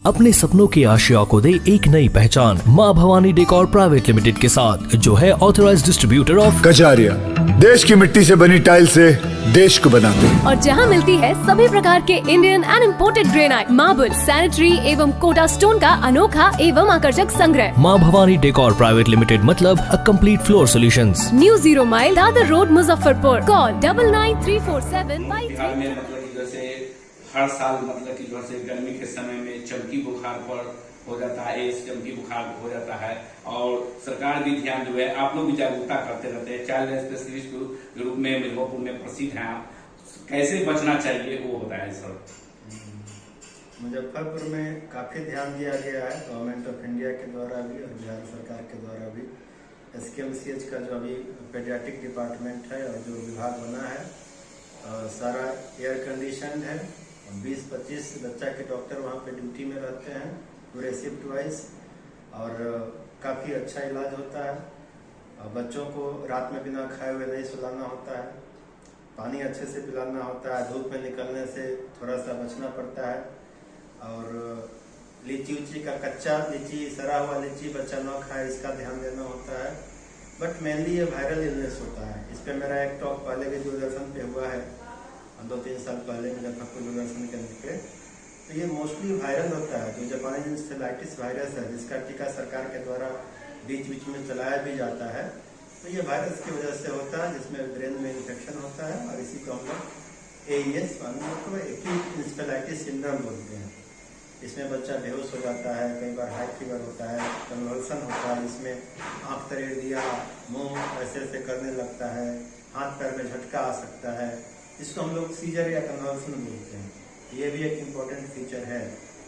अपने सपनों की आशिया को दे एक नई पहचान माँ भवानी डेकोर प्राइवेट लिमिटेड के साथ, जो है ऑथराइज्ड डिस्ट्रीब्यूटर ऑफ कजारिया। देश की मिट्टी से बनी टाइल से देश को बनाते हैं। और जहाँ मिलती है सभी प्रकार के Indian and imported granite, marble, sanitary एवं कोटा स्टोन का अनोखा एवं आकर्षक संग्रह। माँ भवानी डेकोर प्राइवेट लिमिटेड मतलब a complete floor solutions. New 0 mile Dadar road, Muzaffarpur. Call 993475 Bihar में मतलब कि जैसे हर साल मतलब कि जैसे गर्मी के समय में चमकी बुखार पर हो जाता है, एड्स चमकी बुखार हो जाता है, और सरकार भी ध्यान जो है, आप लोग भी जागरूकता करते रहते हैं। चाइल्ड स्पेशलिस्ट के रूप में मिर्जापुर में प्रसिद्ध हैं आप, कैसे बचना चाहिए वो बताएं सर। मुजफ्फरपुर में काफ़ी ध्यान दिया गया है गवर्नमेंट ऑफ इंडिया के द्वारा भी और बिहार सरकार के द्वारा भी। SKMCH का जो अभी पेडियाट्रिक डिपार्टमेंट है और जो विभाग बना है, सारा एयर कंडीशन है। 20-25 बच्चा के डॉक्टर वहाँ पे ड्यूटी में रहते हैं पूरे शिफ्ट वाइज, और काफ़ी अच्छा इलाज होता है। बच्चों को रात में बिना खाए हुए नहीं सुलाना होता है, पानी अच्छे से पिलाना होता है, धूप में निकलने से थोड़ा सा बचना पड़ता है, और लीची उची का कच्चा लीची, सड़ा हुआ लीची बच्चा न खाए, इसका ध्यान देना होता है। बट मेनली ये वायरल इलनेस होता है। इस पर मेरा एक टॉक पहले भी दूरदर्शन पे हुआ है 2-3 साल पहले मुजफ्फरपुर दूरदर्शन केंद्र पे। तो ये मोस्टली वायरल होता है, जो जापानी इंसेफेलाइटिस वायरस है, जिसका टीका सरकार के द्वारा बीच बीच में चलाया भी जाता है। तो ये वायरस की वजह से होता है, जिसमें ब्रेन में इन्फेक्शन होता है, और इसी को हम लोग AES एक्यूट इंसेफेलाइटिस सिंड्रोम बोलते हैं। इसमें बच्चा बेहोश हो जाता है, कई बार हाई फीवर होता है, कन्वल्सन होता है, इसमें आँख तरेड़ दिया, मुंह ऐसे ऐसे करने लगता है, हाथ पैर में झटका आ सकता है। इसको हम लोग सीजर या कन्वर्सन बोलते हैं। ये भी एक इम्पोर्टेंट फीचर है।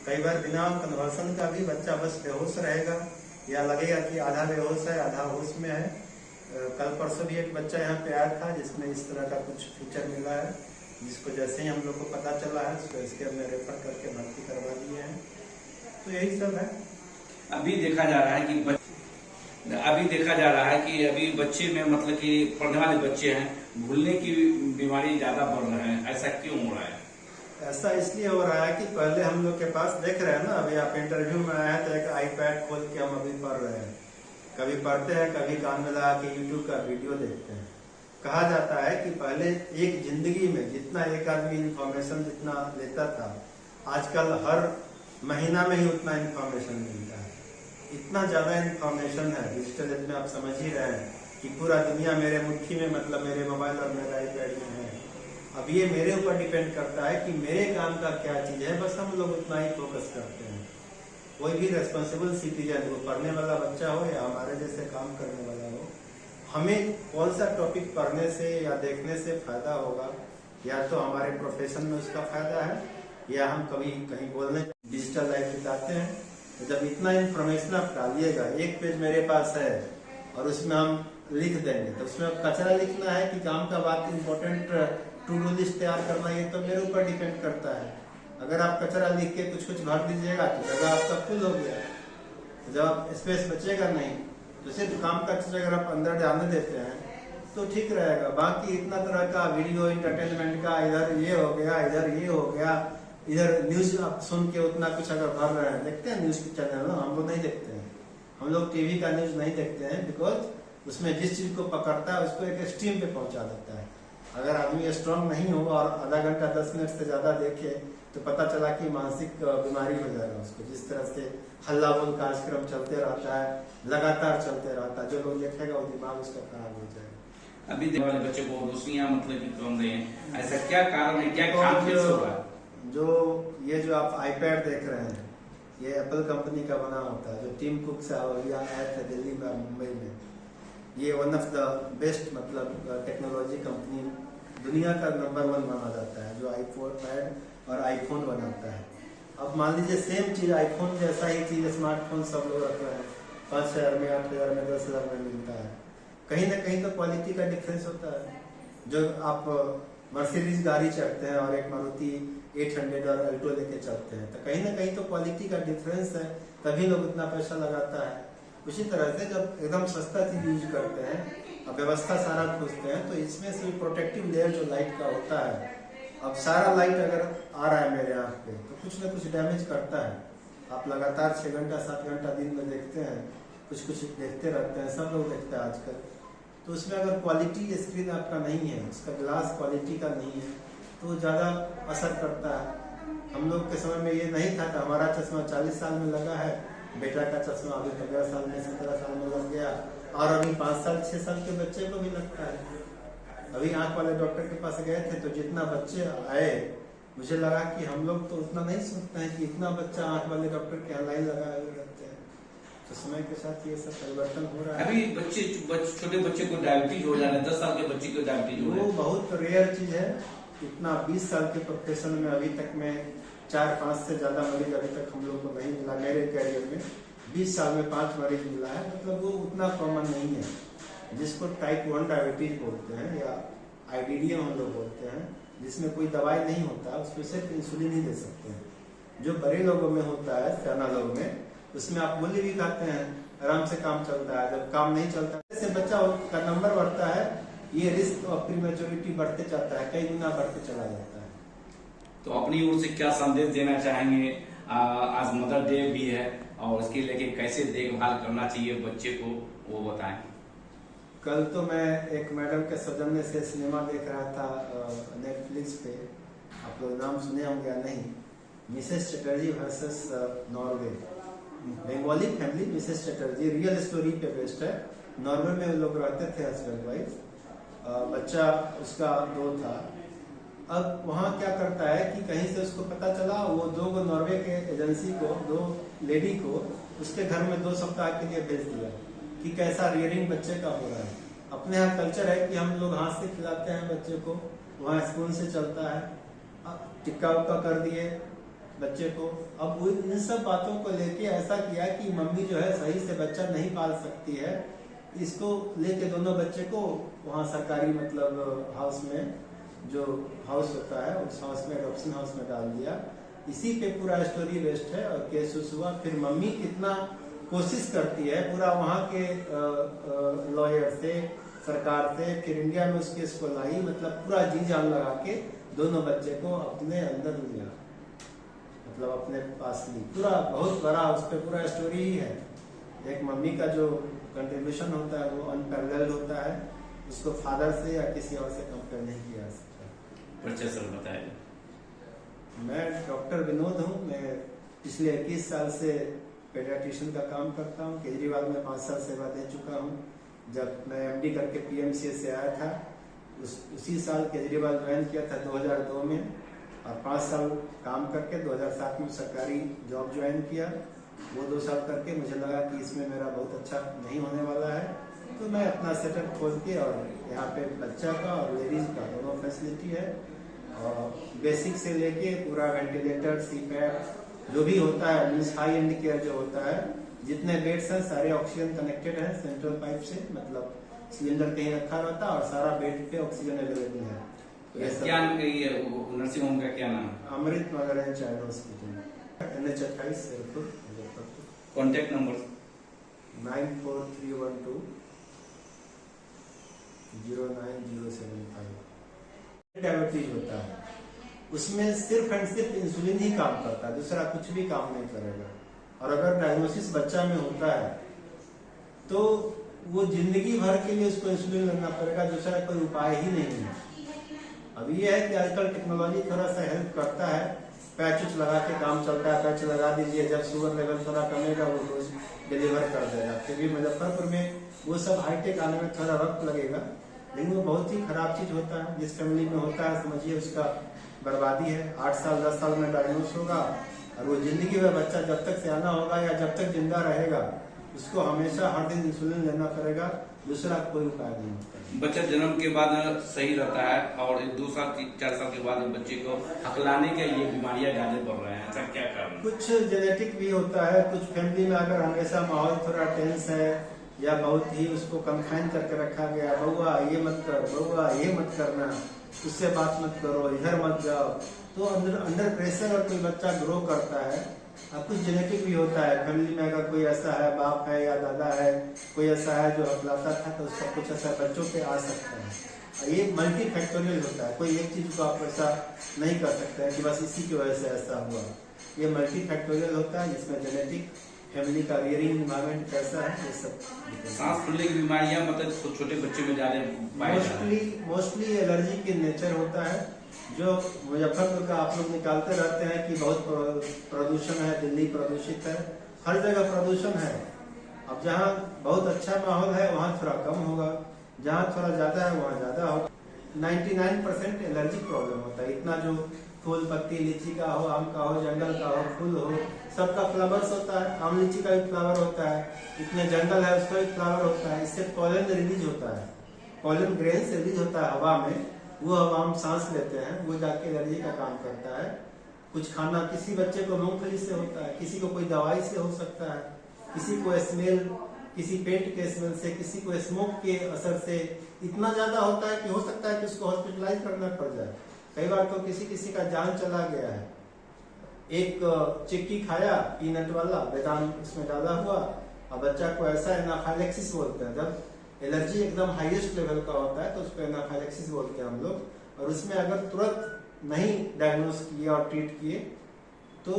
कई बार बिना कन्वर्सन का भी बच्चा बस बेहोश रहेगा, या लगेगा कि आधा बेहोश है आधा होश में है। कल परसों भी एक बच्चा यहाँ पे आया था जिसमें इस तरह का कुछ फीचर मिला है, जिसको जैसे ही हम लोग को पता चला है उसको इसके हमने रेफर करके भर्ती करवा दिए हैं। तो यही सब है। अभी देखा जा रहा है कि अभी बच्चे में मतलब कि पढ़ने वाले बच्चे हैं, भूलने की बीमारी ज्यादा बढ़ रहा है। ऐसा क्यों हो रहा है? ऐसा इसलिए हो रहा है कि पहले हम लोग के पास देख रहे हैं ना, अभी आप इंटरव्यू में आए हैं तो एक iPad खोल के हम अभी पढ़ रहे हैं, कभी पढ़ते हैं, कभी कान में लगा के YouTube का वीडियो देखते हैं। कहा जाता है कि पहले एक जिंदगी में जितना एक आदमी इंफॉर्मेशन जितना लेता था, आजकल हर महीना में ही उतना इंफॉर्मेशन मिलता है। इतना ज्यादा इंफॉर्मेशन है डिजिटल एज में, आप समझ ही रहे हैं कि पूरा दुनिया मेरे मुट्ठी में, मतलब मेरे मोबाइल और मेरे iPad में है। अब ये मेरे ऊपर डिपेंड करता है कि मेरे काम का क्या चीज है, बस हम लोग उतना ही फोकस करते हैं। कोई भी रेस्पॉन्सिबल सिटीजन, वो पढ़ने वाला बच्चा हो या हमारे जैसे काम करने वाला हो, हमें कौन सा टॉपिक पढ़ने से या देखने से फायदा होगा, या तो हमारे प्रोफेशन में उसका फायदा है, या हम कभी कहीं बोलने डिजिटल लाइफ बिताते हैं। तो जब इतना इन्फॉर्मेशन आप डालिएगा, एक पेज मेरे पास है और उसमें हम लिख देंगे, तो उसमें कचरा लिखना है कि काम का बात इम्पोर्टेंट टू डू लिस्ट तैयार करना, ये तो मेरे ऊपर डिपेंड करता है। अगर आप कचरा लिख के कुछ भर दीजिएगा तो जगह आपका फुल हो गया, तो जब स्पेस बचेगा नहीं, तो सिर्फ काम का चीज अगर आप अंदर डालने देते हैं तो ठीक रहेगा। बाकी इतना तरह का वीडियो एंटरटेनमेंट का, इधर ये हो गया, इधर ये हो गया, इधर न्यूज आप सुन के उतना कुछ अगर भर रहे हैं, देखते हैं न्यूज के चैनल ना, हम लोग नहीं देखते हैं। हम लोग टीवी का न्यूज नहीं देखते हैं, बिकॉज उसमें जिस चीज को पकड़ता है उसको एक एक्सट्रीम पे पहुंचा देता है। अगर आदमी स्ट्रांग नहीं हो और आधा घंटा 10 मिनट से ज्यादा देखे तो पता चला कि मानसिक बीमारी हो जाएगा उसको। जिस तरह से हल्ला बोल कार्यक्रम चलते रहता है, लगातार चलते रहता है, जो लोग देखेगा वो दिमाग उसका खराब हो जाएगा। अभी देखने वाले बच्चे को रोशनियां मतलब कि कम रहे हैं, ऐसा क्या कारण है, क्या काम कैसे हो रहा है? जो ये जो आप iPad देख रहे हैं, ये एप्पल कंपनी का बना होता है, जो टीम कुक से आया था दिल्ली में, मुंबई में। ये वन ऑफ द बेस्ट मतलब टेक्नोलॉजी कंपनी, दुनिया का नंबर 1 माना जाता है, जो iPad और iPhone बनाता है। अब मान लीजिए सेम चीज iPhone जैसा ही चीज स्मार्टफोन सब लोग रख रहे हैं, 5,000 में, 8,000 में, 10,000 में मिलता है। कहीं ना कहीं तो क्वालिटी का डिफरेंस होता है। जो आप मर्सिडीज गाड़ी चढ़ते हैं और एक मारुति 800 और अल्टो लेके चलते हैं, तो कहीं ना कहीं तो क्वालिटी का डिफरेंस है, तभी लोग इतना पैसा लगाता है। उसी तरह से जब एकदम सस्ता चीज यूज करते हैं और व्यवस्था सारा खोजते हैं, तो इसमें से प्रोटेक्टिव लेयर जो लाइट का होता है, अब सारा लाइट अगर आ रहा है मेरे आँख पे तो कुछ ना कुछ डैमेज करता है। आप लगातार 6 घंटा 7 घंटा दिन में देखते हैं, कुछ कुछ देखते रहते हैं, सब लोग देखते हैं आजकल। तो उसमें अगर क्वालिटी स्क्रीन आपका नहीं है, उसका ग्लास क्वालिटी का नहीं है, तो ज़्यादा असर करता है। हम लोग के समय में ये नहीं था, तो हमारा चश्मा 40 साल में लगा है, बेटा का चश्मा अभी 15 साल में 17 साल में लग गया, और अभी 5 साल 6 साल के बच्चे को भी लगता है। अभी आंख वाले डॉक्टर के पास गए थे, तो जितना बच्चे आए, मुझे लगा कि हम लोग तो उतना नहीं सोचते हैं कि इतना बच्चा आंख वाले डॉक्टर के यहाँ लाइन लगाए हुए रहते हैं। तो समय के साथ ये सब परिवर्तन हो रहा है। अभी छोटे बच्चे को डायबिटीज हो जा रहा है, 10 साल के बच्चे को डायबिटीज हो रहा है। वो बहुत रेयर चीज है। इतना 20 साल के प्रोफेशन में अभी तक में 4-5 से ज्यादा मरीज अभी तक हम लोग को नहीं मिला। मेरे कैरियर में 20 साल में 5 मरीज मिला है, मतलब वो उतना कॉमन नहीं है। जिसको टाइप 1 डायबिटीज बोलते हैं या आईडीडीएम हम लोग बोलते हैं, जिसमें कोई दवाई नहीं होता, उसमें सिर्फ इंसुलिन ही दे सकते हैं। जो बड़े लोगों में होता है, सियाना लोग में, उसमें आप गोली भी खाते हैं, आराम से काम चलता है। जब काम नहीं चलता है, बच्चा का नंबर बढ़ता है, ये रिस्क ऑफ प्रीमेच्योरिटी बढ़ते जाता है, कई गुना बढ़ते चला जाता है। तो अपनी ओर से क्या संदेश देना चाहेंगे? आज मदर डे भी है, और इसके लेके कैसे देखभाल करना चाहिए बच्चे को, वो बताएं। कल तो मैं एक मैडम के सौजन्य से सिनेमा देख रहा था नेटफ्लिक्स पे, आप लोग नाम सुने होंगे या नहीं, Mrs Chatterjee versus Norway. Bengali family, Mrs Chatterjee, real story पे बेस्ड है। नॉर्वे में लोग रहते थे हस्बैंड वाइफ, बच्चा उसका 2 था। अब वहाँ क्या करता है कि कहीं से उसको पता चला, वो 2 नॉर्वे के एजेंसी को, 2 लेडी को उसके घर में 2 सप्ताह के लिए भेज दिया कि कैसा रियरिंग बच्चे का हो रहा है। अपने यहाँ कल्चर है कि हम लोग हाथ से खिलाते हैं बच्चे को, वहाँ स्पून से चलता है। अब टिक्का उक्का कर दिए बच्चे को। अब वो इन सब बातों को लेके ऐसा किया कि मम्मी जो है सही से बच्चा नहीं पाल सकती है, इसको लेके दोनों बच्चे को वहाँ सरकारी मतलब हाउस में, जो हाउस होता है उस हाउस में, एडॉप्शन हाउस में डाल दिया। इसी पे पूरा स्टोरी बेस्ड है। और केस हुआ, फिर मम्मी कितना कोशिश करती है, पूरा वहाँ के लॉयर से, सरकार से, फिर इंडिया में उस केस को लाई, मतलब पूरा जी जान लगा के दोनों बच्चे को अपने अंदर लिया, मतलब अपने पास ली। पूरा बहुत बड़ा उस पर पूरा स्टोरी ही है। एक मम्मी का जो कंट्रीब्यूशन होता है वो अनपैरेलल्ड होता है, उसको फादर से या किसी और से कंपेयर नहीं किया जा सकता। बच्चे सर बताए। मैं डॉक्टर विनोद हूँ। मैं पिछले 21 साल से पेडियाट्रिशियन का काम करता हूँ। केजरीवाल में 5 साल सेवा दे चुका हूँ। जब मैं एमडी करके पीएमसीएच से आया था, उसी साल केजरीवाल ज्वाइन किया था 2002 में, और 5 साल काम करके 2007 में सरकारी जॉब ज्वाइन किया। वो 2 साल करके मुझे लगा कि इसमें मेरा बहुत अच्छा नहीं होने वाला है, तो मैं अपना सेटअप खोल के, और यहाँ पे बच्चा का और लेडीज का दोनों फैसिलिटी है, और बेसिक से लेके पूरा वेंटिलेटर, सीपैप जो भी होता है, मीन्स हाई एंड केयर जो होता है, जितने बेड्स हैं सारे ऑक्सीजन कनेक्टेड है सेंट्रल पाइप से, मतलब सिलेंडर कहीं रखा रहता है और सारा बेड पे ऑक्सीजन अवेलेबल है। क्या नर्सिंग होम का क्या नाम है? Amrit mother and child hospital, NH 28 Sirpur, Muzaffarpur. Contact number 9431209075। Diabetes होता है, उसमें सिर्फ एंड सिर्फ इंसुलिन ही काम करता है, दूसरा कुछ भी काम नहीं करेगा। और अगर डायग्नोसिस बच्चा में होता है तो वो जिंदगी भर के लिए उसको इंसुलिन लेना पड़ेगा, दूसरा कोई उपाय ही नहीं है। अब ये है कि आजकल टेक्नोलॉजी थोड़ा सा हेल्प करता है, पैच उच लगा के काम चलता है, पैच लगा दीजिए, जब शुगर लेवल थोड़ा कमेगा वो डोज डिलीवर कर देगा। फिर भी मुजफ्फरपुर में वो सब हाईटेक आने में थोड़ा वक्त लगेगा, लेकिन वो बहुत ही खराब चीज होता है। जिस फैमिली में होता है समझिए उसका बर्बादी है। 8 साल 10 साल में डायग्नोस होगा, और वो जिंदगी में बच्चा जब तक सियाना होगा या जब तक जिंदा रहेगा, उसको हमेशा हर दिन इंसुलिन लेना पड़ेगा, दूसरा कोई उपाय नहीं होता। बच्चा जन्म के बाद सही रहता है, और 2 साल 4 साल के बाद बच्चे को हकलाने के लिए बीमारियां ज्यादा बढ़ रहे हैं, ऐसा क्या कारण? कुछ जेनेटिक भी होता है। कुछ फैमिली में अगर हमेशा माहौल थोड़ा टेंस है, या बहुत ही उसको कन्फाइन करके रखा गया, बउआ ये मत कर, बउआ ये मत करना, उससे बात मत करो, इधर मत जाओ, तो अंडर प्रेशर और कोई बच्चा ग्रो करता है। अब कुछ जेनेटिक भी होता है। फैमिली में अगर कोई ऐसा है, बाप है या दादा है, कोई ऐसा है जो हकलाता था, तो उसका कुछ ऐसा बच्चों पे आ सकता है। ये मल्टी फैक्टोरियल होता है, कोई एक चीज को आप ऐसा नहीं कर सकते हैं कि बस इसी की वजह से ऐसा हुआ। ये मल्टी फैक्टोरियल होता है, जिसमें जेनेटिक, फैमिली का रियरिंग एनवायरमेंट कैसा है, ये सब। सांस फूलने की बीमारियां मतलब छोटे बच्चे में ज्यादा पाई जाती हैं। मोस्टली एलर्जी के नेचर होता है, जो मुजफ्फरपुर का आप लोग निकालते रहते हैं कि बहुत प्रदूषण है, दिल्ली प्रदूषित है, हर जगह प्रदूषण है। अब जहाँ बहुत अच्छा माहौल है वहाँ थोड़ा कम होगा, जहाँ थोड़ा ज्यादा है वहाँ ज्यादा होगा। 99% एलर्जी प्रॉब्लम होता है। इतना जो फूल पत्ती, लीची का हो, आम का हो, जंगल का हो, फूल हो, सबका फ्लावर्स होता है। आम लीची का भी फ्लावर होता है, इतने जंगल है उसका भी फ्लावर होता है। इससे पॉलन रिलीज होता है, पॉलन ग्रेन्स रिलीज होता है हवा में, वो हवा हम सांस लेते हैं, वो जाके एलर्जी का काम करता है। कुछ खाना, किसी बच्चे को मूंगफली से होता है, किसी को कोई दवाई से हो सकता है, किसी को स्मेल, किसी पेंट के स्मेल से, किसी को स्मोक के असर से इतना ज्यादा होता है कि हो सकता है कि उसको हॉस्पिटलाइज करना पड़ जाए। कई बार तो किसी का जान चला गया है। एक चिक्की खाया पीनट वाला, बेदाम उसमें डाला हुआ, और बच्चा को ऐसा एनाफाइलेक्सिस बोलते हैं। जब एलर्जी एकदम हाईएस्ट लेवल का होता है तो उसको एनाफाइलेक्सिस बोलते हैं हम लोग, और उसमें अगर तुरंत नहीं डायग्नोस किए और ट्रीट किए तो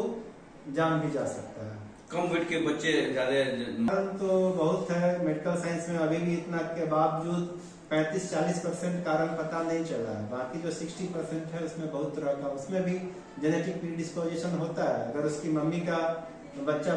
जान भी जा सकता है। कम वेट के बच्चे ज्यादा कारण तो बहुत है मेडिकल साइंस में, अभी भी इतना के बावजूद 35-40% कारण पता नहीं चला है। बाकी जो 60% है उसमें बहुत तरह का, उसमें भी जेनेटिक प्रीडिस्पोजिशन होता है। अगर उसकी मम्मी का बच्चा